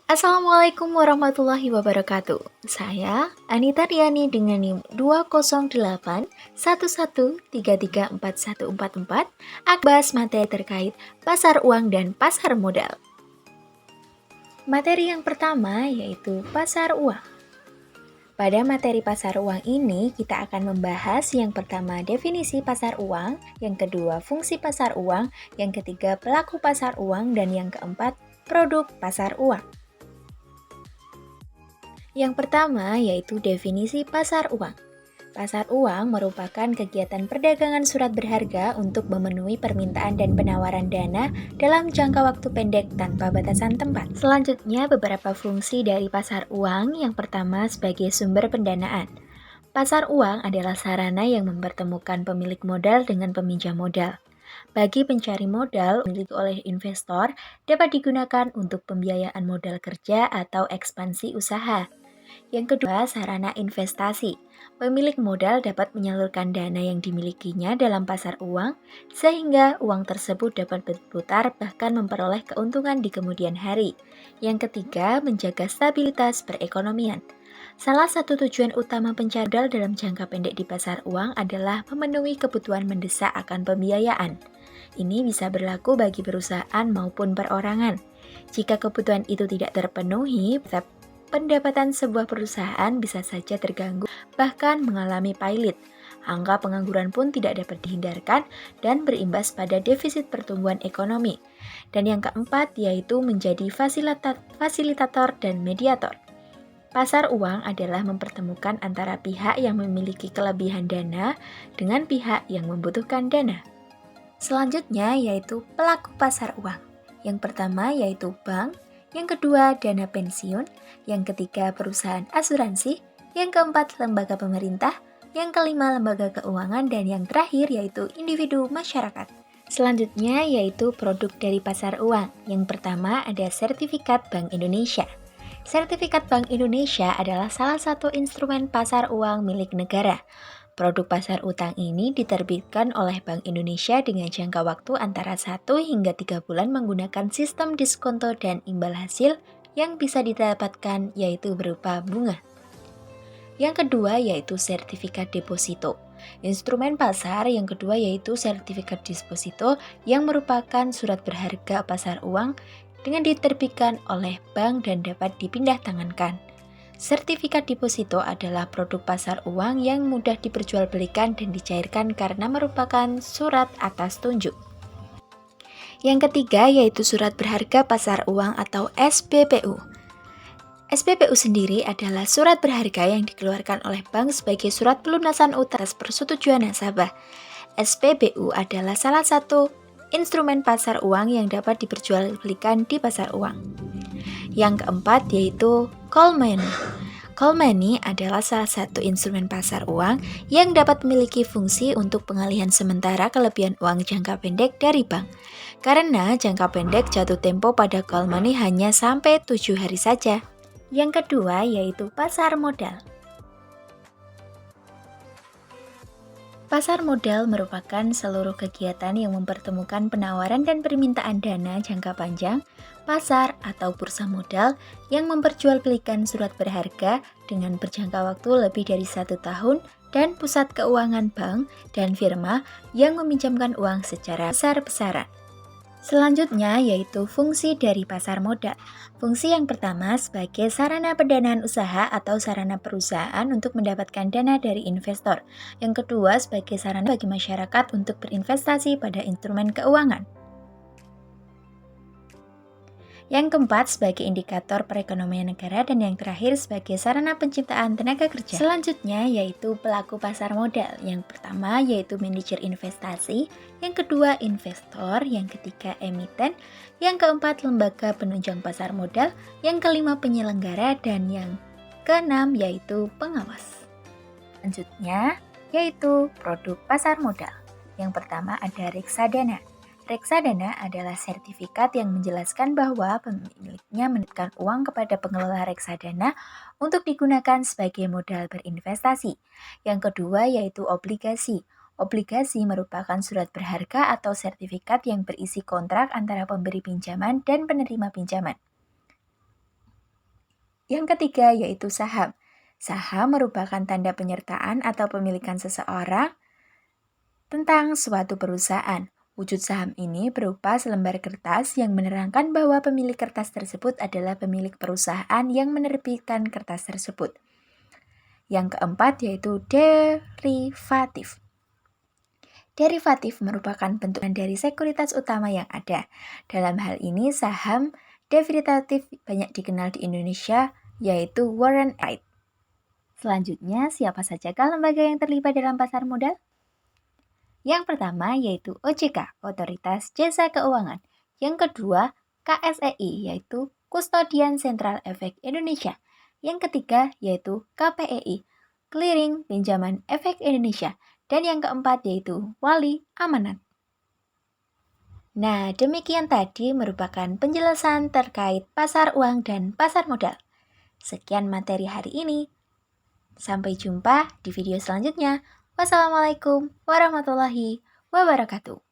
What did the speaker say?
Assalamualaikum warahmatullahi wabarakatuh. Saya Anita Riani dengan NIM 20811334144 Akbas materi terkait pasar uang dan pasar modal. Materi yang pertama yaitu pasar uang. Pada materi pasar uang ini, kita akan membahas yang pertama definisi pasar uang, yang kedua fungsi pasar uang, yang ketiga pelaku pasar uang, dan yang keempat produk pasar uang. Yang pertama yaitu definisi pasar uang. Pasar uang merupakan kegiatan perdagangan surat berharga untuk memenuhi permintaan dan penawaran dana dalam jangka waktu pendek tanpa batasan tempat. Selanjutnya, beberapa fungsi dari pasar uang. Yang pertama sebagai sumber pendanaan. Pasar uang adalah sarana yang mempertemukan pemilik modal dengan peminjam modal. Bagi pencari modal dimiliki oleh investor dapat digunakan untuk pembiayaan modal kerja atau ekspansi usaha. Yang kedua, sarana investasi. Pemilik modal dapat menyalurkan dana yang dimilikinya dalam pasar uang, sehingga uang tersebut dapat berputar bahkan memperoleh keuntungan di kemudian hari. Yang ketiga, menjaga stabilitas perekonomian. Salah satu tujuan utama pencari modal dalam jangka pendek di pasar uang adalah memenuhi kebutuhan mendesak akan pembiayaan. Ini bisa berlaku bagi perusahaan maupun perorangan. Jika kebutuhan itu tidak terpenuhi, pendapatan sebuah perusahaan bisa saja terganggu, bahkan mengalami pailit. Angka pengangguran pun tidak dapat dihindarkan dan berimbas pada defisit pertumbuhan ekonomi. Dan yang keempat yaitu menjadi fasilitator dan mediator. Pasar uang adalah mempertemukan antara pihak yang memiliki kelebihan dana dengan pihak yang membutuhkan dana. Selanjutnya yaitu pelaku pasar uang. Yang pertama yaitu bank, yang kedua dana pensiun, yang ketiga perusahaan asuransi, yang keempat lembaga pemerintah, yang kelima lembaga keuangan, dan yang terakhir yaitu individu masyarakat. Selanjutnya yaitu produk dari pasar uang. Yang pertama ada sertifikat Bank Indonesia. Sertifikat Bank Indonesia adalah salah satu instrumen pasar uang milik negara. Produk pasar utang ini diterbitkan oleh Bank Indonesia dengan jangka waktu antara 1 hingga 3 bulan menggunakan sistem diskonto dan imbal hasil yang bisa didapatkan yaitu berupa bunga. Yang kedua yaitu sertifikat deposito. Instrumen pasar yang kedua yaitu sertifikat deposito yang merupakan surat berharga pasar uang dengan diterbitkan oleh bank dan dapat dipindah tangankan. Sertifikat deposito adalah produk pasar uang yang mudah diperjualbelikan dan dicairkan karena merupakan surat atas tunjuk. Yang ketiga yaitu surat berharga pasar uang atau SBPU. SBPU sendiri adalah surat berharga yang dikeluarkan oleh bank sebagai surat pelunasan utang atas persetujuan nasabah. SPBU adalah salah satu instrumen pasar uang yang dapat diperjualbelikan di pasar uang. Yang keempat yaitu call money. Call money adalah salah satu instrumen pasar uang yang dapat memiliki fungsi untuk pengalihan sementara kelebihan uang jangka pendek dari bank. Karena jangka pendek jatuh tempo pada call money hanya sampai 7 hari saja. Yang kedua yaitu pasar modal. Pasar modal merupakan seluruh kegiatan yang mempertemukan penawaran dan permintaan dana jangka panjang, pasar atau bursa modal yang memperjualbelikan surat berharga dengan berjangka waktu lebih dari 1 tahun dan pusat keuangan bank dan firma yang meminjamkan uang secara besar-besaran. Selanjutnya yaitu fungsi dari pasar modal. Fungsi yang pertama sebagai sarana pendanaan usaha atau sarana perusahaan untuk mendapatkan dana dari investor. Yang kedua sebagai sarana bagi masyarakat untuk berinvestasi pada instrumen keuangan. Yang keempat sebagai indikator perekonomian negara dan yang terakhir sebagai sarana penciptaan tenaga kerja. Selanjutnya yaitu pelaku pasar modal. Yang pertama yaitu manajer investasi, yang kedua investor, yang ketiga emiten, yang keempat lembaga penunjang pasar modal, yang kelima penyelenggara, dan yang keenam yaitu pengawas. Selanjutnya yaitu produk pasar modal. Yang pertama ada reksadana. Reksadana adalah sertifikat yang menjelaskan bahwa pemiliknya menitipkan uang kepada pengelola reksadana untuk digunakan sebagai modal berinvestasi. Yang kedua yaitu obligasi. Obligasi merupakan surat berharga atau sertifikat yang berisi kontrak antara pemberi pinjaman dan penerima pinjaman. Yang ketiga yaitu saham. Saham merupakan tanda penyertaan atau pemilikan seseorang tentang suatu perusahaan. Wujud saham ini berupa selembar kertas yang menerangkan bahwa pemilik kertas tersebut adalah pemilik perusahaan yang menerbitkan kertas tersebut. Yang keempat yaitu derivatif. Derivatif merupakan bentukan dari sekuritas utama yang ada. Dalam hal ini, saham derivatif banyak dikenal di Indonesia, yaitu Warren Buffett. Selanjutnya, siapa sajakah lembaga yang terlibat dalam pasar modal? Yang pertama yaitu OJK, Otoritas Jasa Keuangan. Yang kedua, KSEI, yaitu Kustodian Sentral Efek Indonesia. Yang ketiga yaitu KPEI, Clearing Pinjaman Efek Indonesia. Dan yang keempat yaitu Wali Amanat. Nah, demikian tadi merupakan penjelasan terkait pasar uang dan pasar modal. Sekian materi hari ini. Sampai jumpa di video selanjutnya. Wassalamualaikum warahmatullahi wabarakatuh.